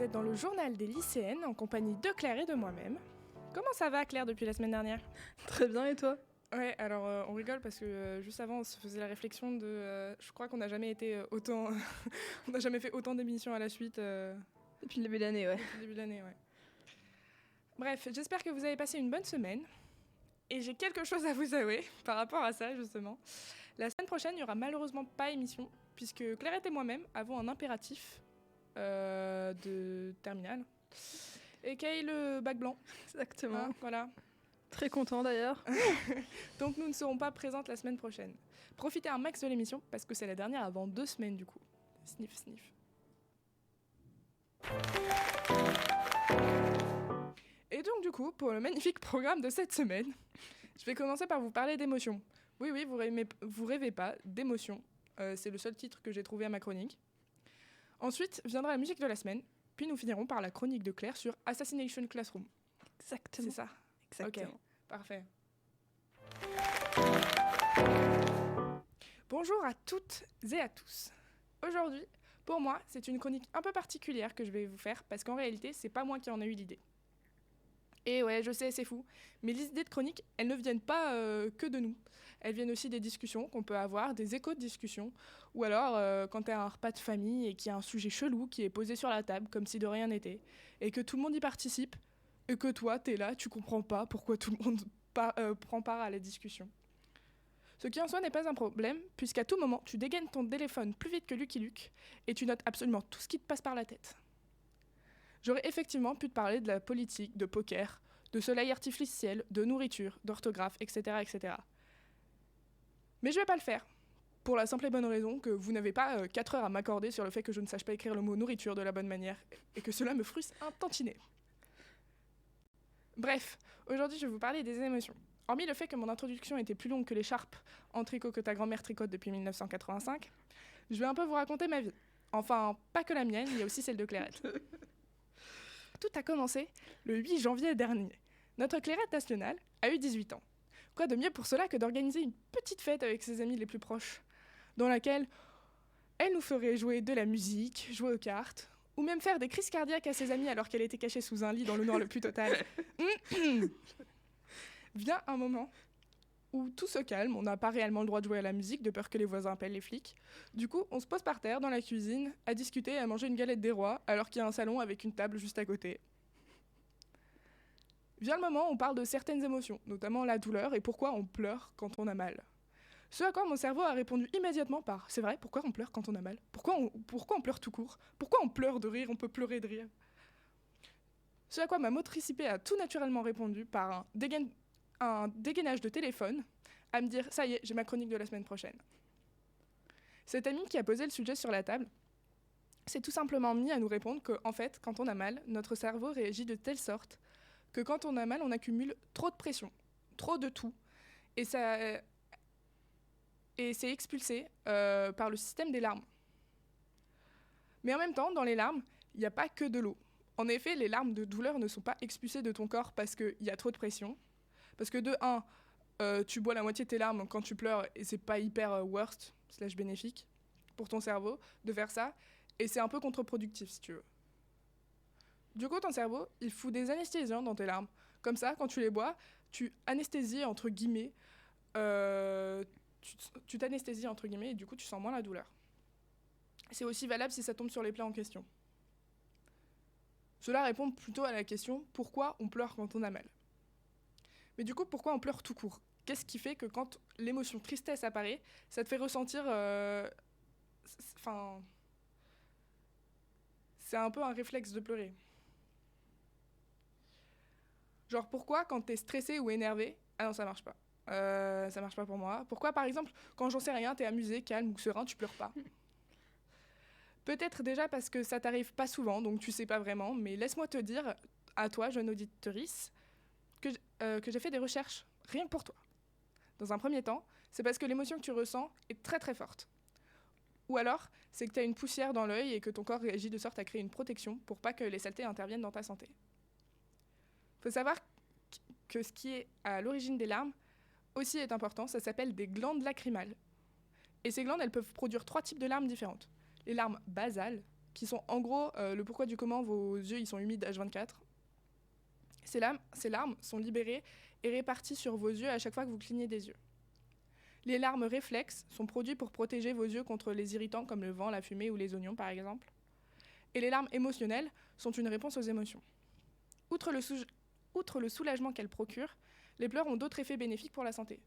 êtes dans le journal des lycéennes en compagnie de Claire et de moi-même. Comment ça va Claire depuis la semaine dernière ? Très bien, et toi ? Ouais, alors on rigole parce que juste avant on se faisait la réflexion de... je crois qu'on n'a jamais été autant... on n'a jamais fait autant d'émissions à la suite. Depuis le début de l'année, ouais. Depuis le début de l'année, ouais. Bref, j'espère que vous avez passé une bonne semaine. Et j'ai quelque chose à vous avouer par rapport à ça, justement. La semaine prochaine, il n'y aura malheureusement pas émission, puisque Clairette et moi-même avons un impératif de terminale. Et qu'est le bac blanc. Exactement. Hein, voilà. Très content d'ailleurs. Donc nous ne serons pas présentes la semaine prochaine. Profitez un max de l'émission, parce que c'est la dernière avant 2 semaines du coup. Sniff, sniff. Et donc du coup, pour le magnifique programme de cette semaine, je vais commencer par vous parler d'émotions. Oui, vous rêvez pas, d'émotions. C'est le seul titre que j'ai trouvé à ma chronique. Ensuite viendra la musique de la semaine, puis nous finirons par la chronique de Claire sur Assassination Classroom. Exactement. C'est ça ? Exactement. Ok, parfait. Bonjour à toutes et à tous. Aujourd'hui, pour moi, c'est une chronique un peu particulière que je vais vous faire parce qu'en réalité, c'est pas moi qui en ai eu l'idée. Et ouais, je sais, c'est fou, mais les idées de chronique, elles ne viennent pas que de nous. Elles viennent aussi des discussions qu'on peut avoir, des échos de discussions, ou alors quand t'es à un repas de famille et qu'il y a un sujet chelou qui est posé sur la table comme si de rien n'était, et que tout le monde y participe, et que toi, t'es là, tu comprends pas pourquoi tout le monde prend part à la discussion. Ce qui en soi n'est pas un problème, puisqu'à tout moment, tu dégaines ton téléphone plus vite que Lucky Luke, et tu notes absolument tout ce qui te passe par la tête. J'aurais effectivement pu te parler de la politique, de poker, de soleil artificiel, de nourriture, d'orthographe, etc., etc. Mais je vais pas le faire, pour la simple et bonne raison que vous n'avez pas 4 heures à m'accorder sur le fait que je ne sache pas écrire le mot nourriture de la bonne manière, et que cela me frustre un tantinet. Bref, aujourd'hui je vais vous parler des émotions. Hormis le fait que mon introduction était plus longue que l'écharpe en tricot que ta grand-mère tricote depuis 1985, je vais un peu vous raconter ma vie. Enfin, pas que la mienne, il y a aussi celle de Clairette. Tout a commencé le 8 janvier dernier. Notre Clairette nationale a eu 18 ans. Quoi de mieux pour cela que d'organiser une petite fête avec ses amis les plus proches, dans laquelle elle nous ferait jouer de la musique, jouer aux cartes, ou même faire des crises cardiaques à ses amis alors qu'elle était cachée sous un lit dans le noir le plus total. Vient un moment où tout se calme, on n'a pas réellement le droit de jouer à la musique de peur que les voisins appellent les flics. Du coup, on se pose par terre dans la cuisine à discuter et à manger une galette des rois alors qu'il y a un salon avec une table juste à côté. Vient le moment où on parle de certaines émotions, notamment la douleur et pourquoi on pleure quand on a mal. Ce à quoi mon cerveau a répondu immédiatement par « C'est vrai, pourquoi on pleure quand on a mal ? Pourquoi on pleure tout court ? Pourquoi on pleure de rire, on peut pleurer de rire ?» Ce à quoi ma motricité a tout naturellement répondu par un dégainage de téléphone à me dire « Ça y est, j'ai ma chronique de la semaine prochaine ». Cet ami qui a posé le sujet sur la table s'est tout simplement mis à nous répondre qu'en fait, quand on a mal, notre cerveau réagit de telle sorte que quand on a mal, on accumule trop de pression, trop de tout, et c'est expulsé par le système des larmes. Mais en même temps, dans les larmes, il n'y a pas que de l'eau. En effet, les larmes de douleur ne sont pas expulsées de ton corps parce qu'il y a trop de pression. Parce que de 1, tu bois la moitié de tes larmes quand tu pleures et c'est pas hyper worst / bénéfique pour ton cerveau de faire ça. Et c'est un peu contre-productif si tu veux. Du coup, ton cerveau, il fout des anesthésiants dans tes larmes. Comme ça, quand tu les bois, tu anesthésies entre guillemets. Tu t'anesthésies entre guillemets et du coup, tu sens moins la douleur. C'est aussi valable si ça tombe sur les plaies en question. Cela répond plutôt à la question « Pourquoi on pleure quand on a mal ?» Mais du coup, pourquoi on pleure tout court ? Qu'est-ce qui fait que quand l'émotion tristesse apparaît, ça te fait ressentir... c'est un peu un réflexe de pleurer. Genre pourquoi quand t'es stressé ou énervé... Ah non, ça marche pas. Ça marche pas pour moi. Pourquoi, par exemple, quand j'en sais rien, t'es amusé, calme ou serein, tu pleures pas ? Peut-être déjà parce que ça t'arrive pas souvent, donc tu sais pas vraiment, mais laisse-moi te dire, à toi, jeune auditrice, que j'ai fait des recherches rien que pour toi. Dans un premier temps, c'est parce que l'émotion que tu ressens est très très forte. Ou alors, c'est que tu as une poussière dans l'œil et que ton corps réagit de sorte à créer une protection pour pas que les saletés interviennent dans ta santé. Faut savoir que ce qui est à l'origine des larmes aussi est important, ça s'appelle des glandes lacrymales. Et ces glandes, elles peuvent produire 3 types de larmes différentes. Les larmes basales, qui sont en gros le pourquoi du comment vos yeux ils sont humides H24. Ces larmes sont libérées et réparties sur vos yeux à chaque fois que vous clignez des yeux. Les larmes réflexes sont produites pour protéger vos yeux contre les irritants comme le vent, la fumée ou les oignons par exemple. Et les larmes émotionnelles sont une réponse aux émotions. Outre le soulagement qu'elles procurent, les pleurs ont d'autres effets bénéfiques pour la santé.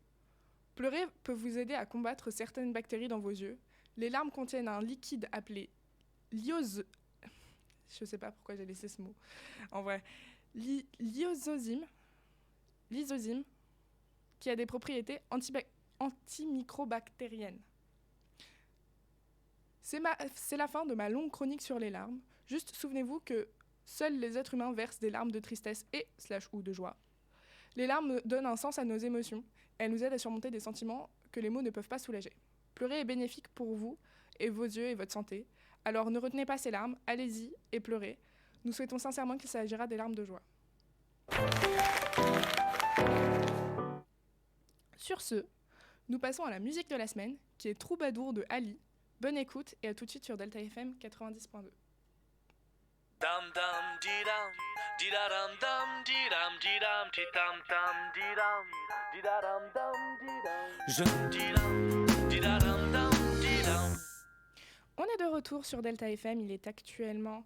Pleurer peut vous aider à combattre certaines bactéries dans vos yeux. Les larmes contiennent un liquide appelé je sais pas pourquoi j'ai laissé ce mot. En vrai, lyosozyme, qui a des propriétés antimicrobactériennes. C'est la fin de ma longue chronique sur les larmes. Juste souvenez-vous que seuls les êtres humains versent des larmes de tristesse ou de joie. Les larmes donnent un sens à nos émotions. Elles nous aident à surmonter des sentiments que les mots ne peuvent pas soulager. Pleurer est bénéfique pour vous et vos yeux et votre santé. Alors ne retenez pas ces larmes, allez-y et pleurez. Nous souhaitons sincèrement qu'il s'agira des larmes de joie. Sur ce, nous passons à la musique de la semaine, qui est Troubadour de Ali. Bonne écoute et à tout de suite sur Delta FM 90.2. Dam dam di dam di da dam dam di dam di dam di tam tam di dam di da dam dam di dam je di dam di da dam dam di dam. On est de retour sur Delta FM, il est actuellement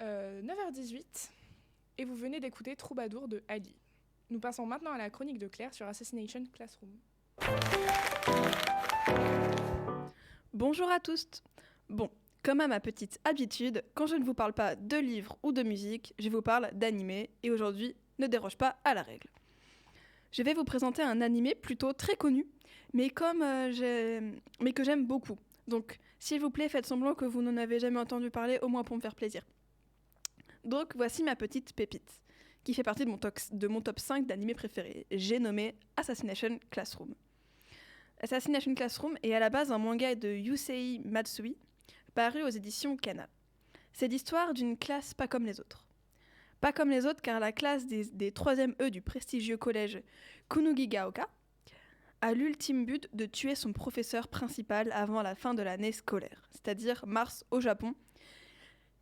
9h18 et vous venez d'écouter Troubadour de Ali. Nous passons maintenant à la chronique de Claire sur Assassination Classroom. Bonjour à tous. Bon, comme à ma petite habitude, quand je ne vous parle pas de livres ou de musique, je vous parle d'animé et aujourd'hui, ne déroge pas à la règle. Je vais vous présenter un animé plutôt très connu, mais que j'aime beaucoup. Donc, s'il vous plaît, faites semblant que vous n'en avez jamais entendu parler, au moins pour me faire plaisir. Donc, voici ma petite pépite, qui fait partie de mon top 5 d'animés préférés. J'ai nommé Assassination Classroom. Assassination Classroom est à la base un manga de Yusei Matsui, paru aux éditions Kana. C'est l'histoire d'une classe pas comme les autres. Pas comme les autres car la classe des 3e E du prestigieux collège Kunugigaoka a l'ultime but de tuer son professeur principal avant la fin de l'année scolaire, c'est-à-dire mars au Japon,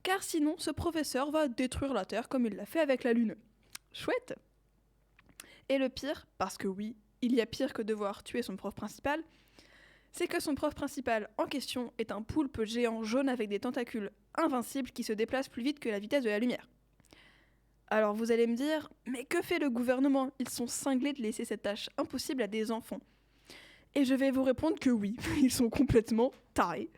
car sinon ce professeur va détruire la Terre comme il l'a fait avec la Lune. Chouette! Et le pire, parce que oui, il y a pire que devoir tuer son prof principal, c'est que son prof principal en question est un poulpe géant jaune avec des tentacules invincibles qui se déplacent plus vite que la vitesse de la lumière. Alors vous allez me dire, mais que fait le gouvernement ? Ils sont cinglés de laisser cette tâche impossible à des enfants. Et je vais vous répondre que oui, ils sont complètement tarés.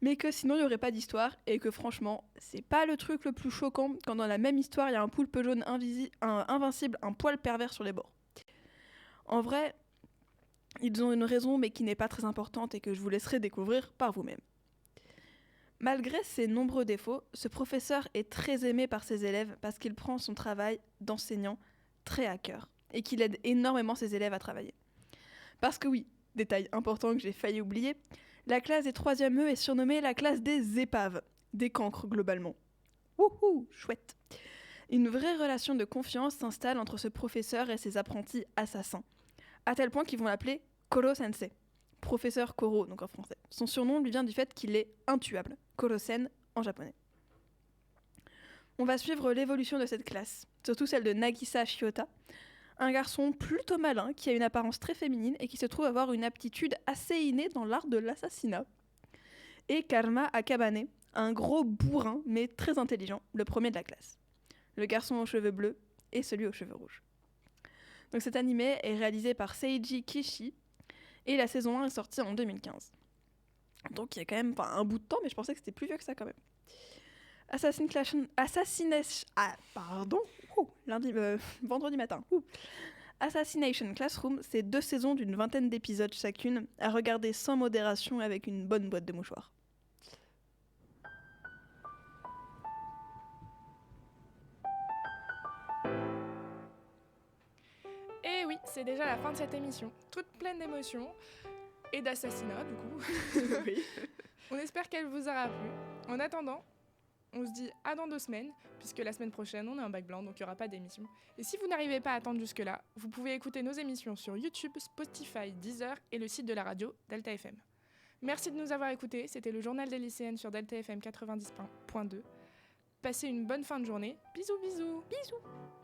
Mais que sinon il n'y aurait pas d'histoire et que franchement, c'est pas le truc le plus choquant quand dans la même histoire il y a un poulpe jaune invincible, un poil pervers sur les bords. En vrai, ils ont une raison mais qui n'est pas très importante et que je vous laisserai découvrir par vous-même. Malgré ses nombreux défauts, ce professeur est très aimé par ses élèves parce qu'il prend son travail d'enseignant très à cœur et qu'il aide énormément ses élèves à travailler. Parce que oui, détail important que j'ai failli oublier, la classe des 3e E est surnommée la classe des épaves, des cancres globalement. Wouhou, chouette. Une vraie relation de confiance s'installe entre ce professeur et ses apprentis assassins, à tel point qu'ils vont l'appeler Koro-sensei, professeur Koro, donc en français. Son surnom lui vient du fait qu'il est intuable, Koro-sen en japonais. On va suivre l'évolution de cette classe, surtout celle de Nagisa Shiota, un garçon plutôt malin qui a une apparence très féminine et qui se trouve avoir une aptitude assez innée dans l'art de l'assassinat. Et Karma Akabane, un gros bourrin mais très intelligent, le premier de la classe. Le garçon aux cheveux bleus et celui aux cheveux rouges. Donc cet animé est réalisé par Seiji Kishi et la saison 1 est sortie en 2015. Donc il y a quand même un bout de temps, mais je pensais que c'était plus vieux que ça quand même. Vendredi matin. Assassination Classroom, c'est 2 saisons d'une 20aine d'épisodes chacune, à regarder sans modération avec une bonne boîte de mouchoirs. Et oui, c'est déjà la fin de cette émission, toute pleine d'émotions et d'assassinats du coup. Oui. On espère qu'elle vous aura plu. En attendant, on se dit à dans 2 semaines, puisque la semaine prochaine, on est en bac blanc, donc il n'y aura pas d'émission. Et si vous n'arrivez pas à attendre jusque-là, vous pouvez écouter nos émissions sur YouTube, Spotify, Deezer et le site de la radio Delta FM. Merci de nous avoir écoutés. C'était le journal des lycéennes sur Delta FM 90.2. Passez une bonne fin de journée. Bisous, bisous. Bisous.